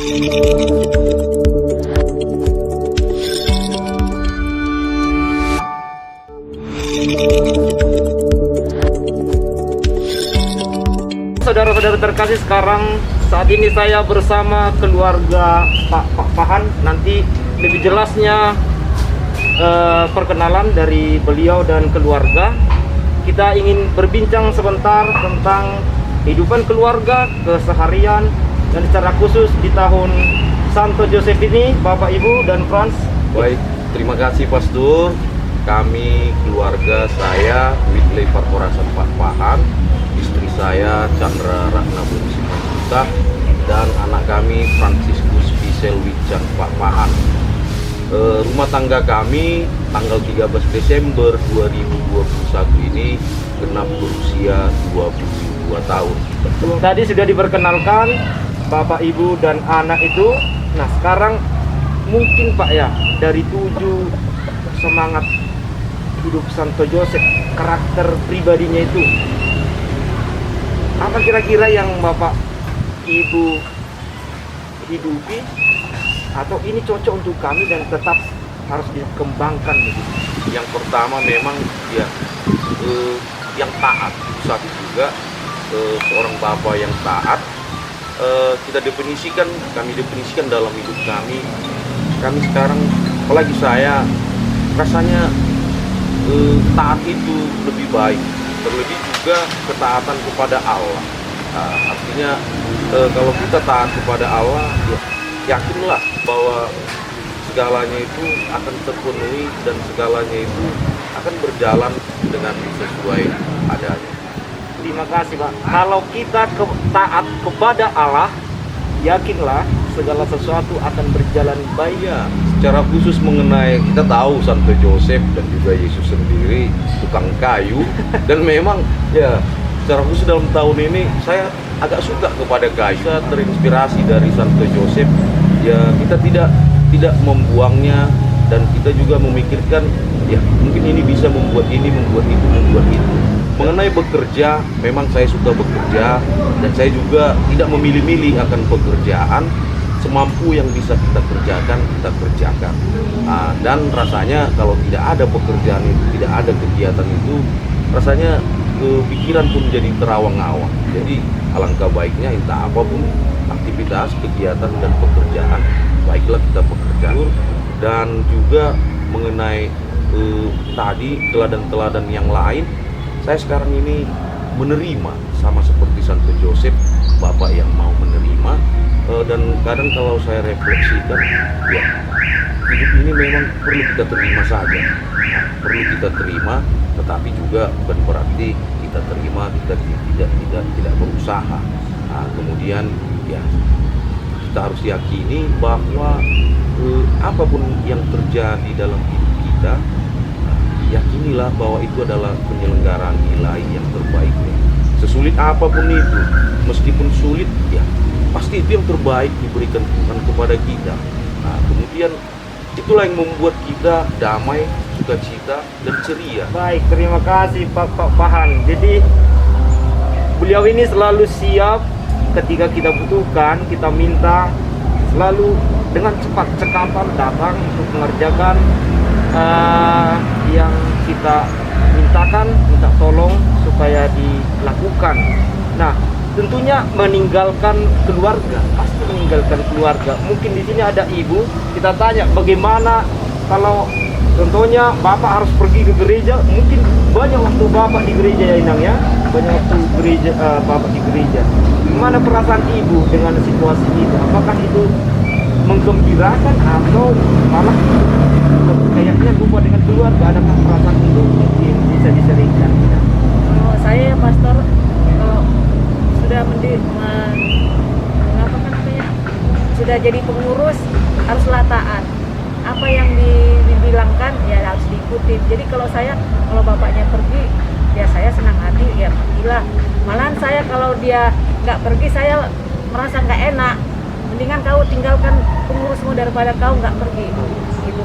Saudara-saudara terkasih, sekarang saat ini saya bersama keluarga Pak Pahan. Nanti lebih jelasnya perkenalan dari beliau dan keluarga. Kita ingin berbincang sebentar tentang kehidupan keluarga, keseharian, dan secara khusus di tahun Santo Joseph ini, Bapak, Ibu, dan Frans. Baik, terima kasih Pastor. Kami keluarga saya Whitley Parkorasan Pak Pahan, istri saya Chandra Ratna Simanjuta, dan anak kami Franciscus Pisel Wijang Pak Pahan. Rumah tangga kami tanggal 13 Desember 2021 ini genap berusia 22 tahun. Tadi sudah diperkenalkan Bapak, Ibu, dan anak itu. Nah, sekarang mungkin Pak ya, dari 7 semangat hidup Santo Joseph, karakter pribadinya itu, apa kira-kira yang Bapak Ibu hidupi atau ini cocok untuk kami dan tetap harus dikembangkan gitu? Yang pertama memang ya yang taat itu satu juga, seorang bapak yang taat. Kami definisikan dalam hidup kami sekarang, apalagi saya rasanya taat itu lebih baik, terlebih juga ketaatan kepada Allah. Artinya kalau kita taat kepada Allah, ya, yakinlah bahwa segalanya itu akan terpenuhi dan segalanya itu akan berjalan dengan sesuai adanya. Terima kasih Pak. Kalau kita taat kepada Allah, yakinlah segala sesuatu akan berjalan baik. Ya, secara khusus mengenai, kita tahu Santo Joseph dan juga Yesus sendiri tukang kayu, dan memang ya secara khusus dalam tahun ini saya agak suka kepada kayu. Saya terinspirasi dari Santo Joseph. Ya, kita tidak membuangnya, dan kita juga memikirkan ya mungkin ini bisa membuat ini, membuat itu, membuat itu. Mengenai bekerja, memang saya suka bekerja, dan saya juga tidak memilih-milih akan pekerjaan. Semampu yang bisa kita kerjakan, kita kerjakan. Dan rasanya kalau tidak ada pekerjaan itu, tidak ada kegiatan itu, rasanya pikiran pun jadi terawang-awang. Jadi alangkah baiknya entah apapun aktivitas, kegiatan, dan pekerjaan, baiklah kita bekerja. Dan juga mengenai tadi teladan-teladan yang lain, saya sekarang ini menerima sama seperti Santo Joseph, Bapak yang mau menerima. Dan kadang kalau saya refleksikan, ya hidup ini memang perlu kita terima saja. Perlu kita terima, tetapi juga bukan berarti kita terima kita tidak berusaha. Kemudian ya kita harus yakini bahwa apapun yang terjadi dalam hidup kita, yakinilah bahwa itu adalah penyelenggaraan ilahi yang terbaik. Sesulit apapun itu, meskipun sulit, ya pasti itu yang terbaik diberikan Tuhan kepada kita. Kemudian itulah yang membuat kita damai, sukacita, dan ceria. Baik, terima kasih Pak Pahan. Jadi beliau ini selalu siap ketika kita butuhkan, kita minta, selalu dengan cepat cekatan datang untuk mengerjakan yang kita mintakan, minta tolong supaya dilakukan. Nah, tentunya meninggalkan keluarga, pasti meninggalkan keluarga. Mungkin di sini ada ibu, kita tanya bagaimana kalau contohnya Bapak harus pergi ke gereja, mungkin banyak waktu Bapak di gereja ya Inang ya, banyak waktu gereja, Bapak di gereja. Gimana perasaan ibu dengan situasi itu? Apakah itu menggembirakan atau malah kayaknya lupa dengan keluarga? Adakah perasaan itu mungkin bisa diceritakan? Kalau saya pastor, kalau sudah sudah jadi pengurus, haruslah taat. Apa yang dibilangkan ya harus diikuti. Jadi kalau bapaknya pergi, ya saya senang hati, ya pergilah. Malahan saya kalau dia nggak pergi, saya merasa nggak enak. Mendingan kau tinggalkan pengurusmu daripada kau nggak pergi. Gitu.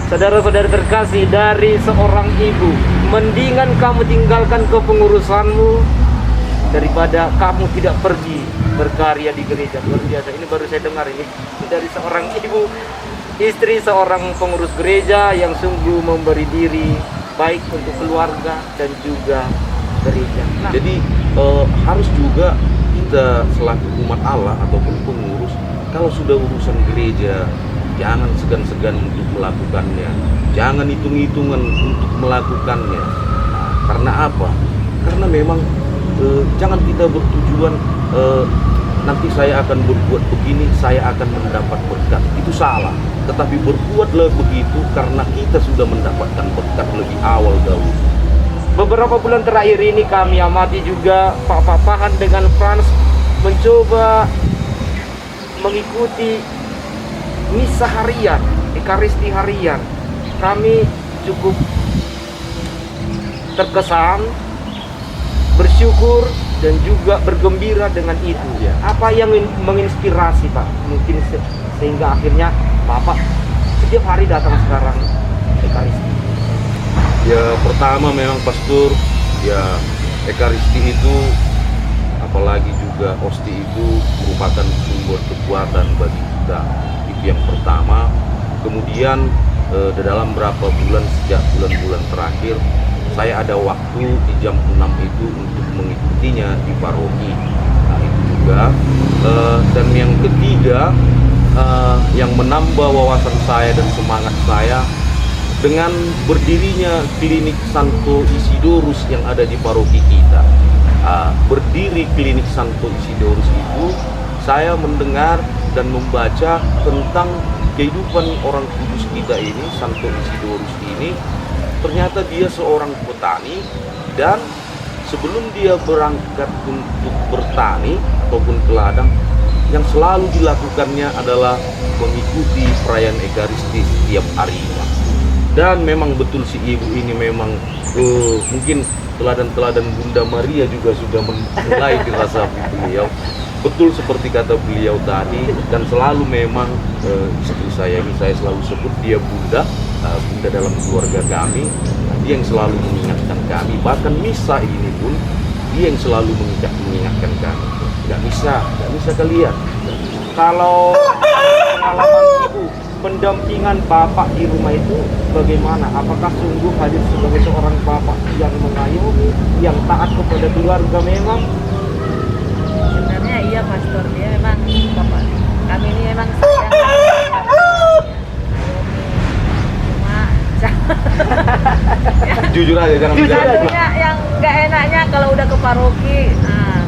Saudara-saudara terkasih, dari seorang ibu, mendingan kamu tinggalkan kepengurusanmu daripada kamu tidak pergi. berkarya di gereja. Luar biasa. Ini baru saya dengar ini dari seorang ibu, istri seorang pengurus gereja yang sungguh memberi diri baik untuk keluarga dan juga gereja. Nah, Jadi harus juga kita selaku umat Allah ataupun pengurus, kalau sudah urusan gereja, jangan segan-segan untuk melakukannya, jangan hitung-hitungan untuk melakukannya. Nah, karena apa? Karena memang jangan kita bertujuan nanti saya akan berbuat begini, saya akan mendapat berkat. Itu salah. Tetapi berbuatlah begitu karena kita sudah mendapatkan berkat lebih awal dahulu. beberapa bulan terakhir ini kami amati juga Pak Pahan dengan Frans mencoba mengikuti misa harian, ekaristi harian. Kami cukup terkesan, bersyukur dan juga bergembira dengan itu. Ya. Apa yang menginspirasi Pak? Mungkin sehingga akhirnya Bapak setiap hari datang sekarang ekaristi. Ya pertama memang pastor, ya ekaristi itu apalagi juga osti itu merupakan sumber kekuatan bagi kita. Itu yang pertama. Kemudian dalam berapa bulan sejak bulan-bulan terakhir saya ada waktu di jam 6 itu untuk mengikutinya di paroki. Nah itu juga. Dan yang ketiga yang menambah wawasan saya dan semangat saya dengan berdirinya klinik Santo Isidorus yang ada di paroki kita. Berdiri klinik Santo Isidorus itu, saya mendengar dan membaca tentang kehidupan orang kudus kita ini, Santo Isidorus ini. Ternyata dia seorang petani, dan sebelum dia berangkat untuk bertani ataupun ke ladang, yang selalu dilakukannya adalah mengikuti perayaan ekaristi setiap harinya. Dan memang betul si ibu ini memang mungkin teladan-teladan Bunda Maria juga sudah mulai dirasapi beliau. Betul seperti kata beliau tadi, dan selalu memang istri saya ini saya selalu sebut dia Bunda, Bunda dalam keluarga kami. Dia yang selalu mengingatkan kami, bahkan misa ini pun dia yang selalu mengingatkan kami. Gak bisa kalian. Kalau pengalaman ibu, pendampingan bapak di rumah itu bagaimana? Apakah sungguh hadir sebagai seorang bapak yang mengayomi, yang taat kepada keluarga memang? Sebenarnya iya pastor, dia memang bapak kami ini memang sayang cuma Jujur aja, jangan Jujur aja. satunya yang nggak enaknya kalau udah ke paroki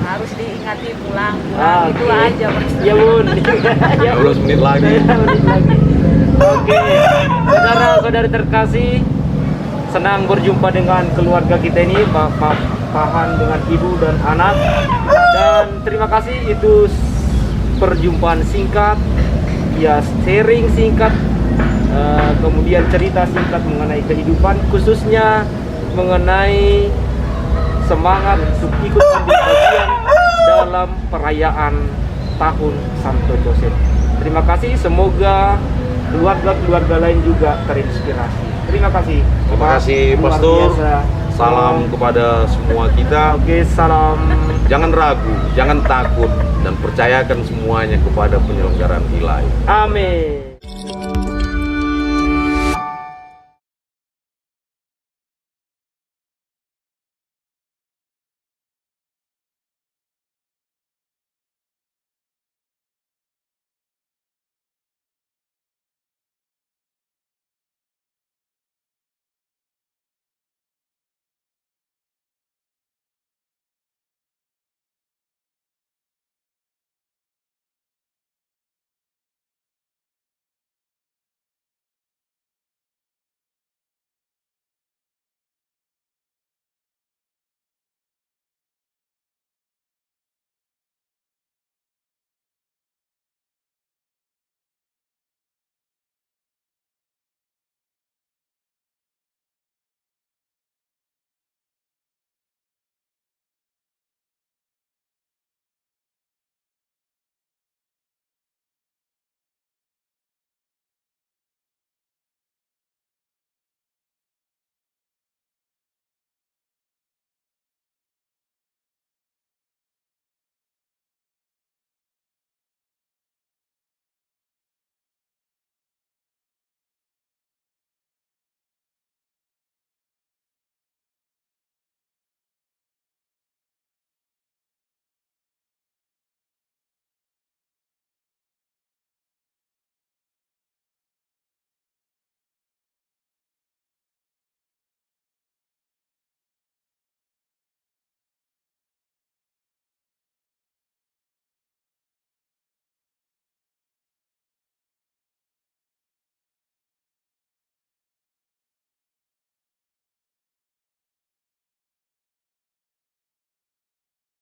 harus diingati pulang itu Oke. aja pastor. Ya bun. Ya 15 menit lagi. 15 menit lagi. Oke, saudara-saudari terkasih, senang berjumpa dengan keluarga kita ini, Bapak Pahan dengan ibu dan anak. Dan terima kasih, itu perjumpaan singkat, ya sharing singkat, kemudian cerita singkat mengenai kehidupan, khususnya mengenai semangat untuk ikut ambil bagian dalam perayaan tahun Santo Joseph. Terima kasih, semoga keluarga-keluarga lain juga terinspirasi. Terima kasih. Terima kasih Luar Pastor. biasa. Salam kepada semua kita. Oke, salam. Jangan ragu, jangan takut, dan percayakan semuanya kepada penyelenggaraan ilahi. Amin.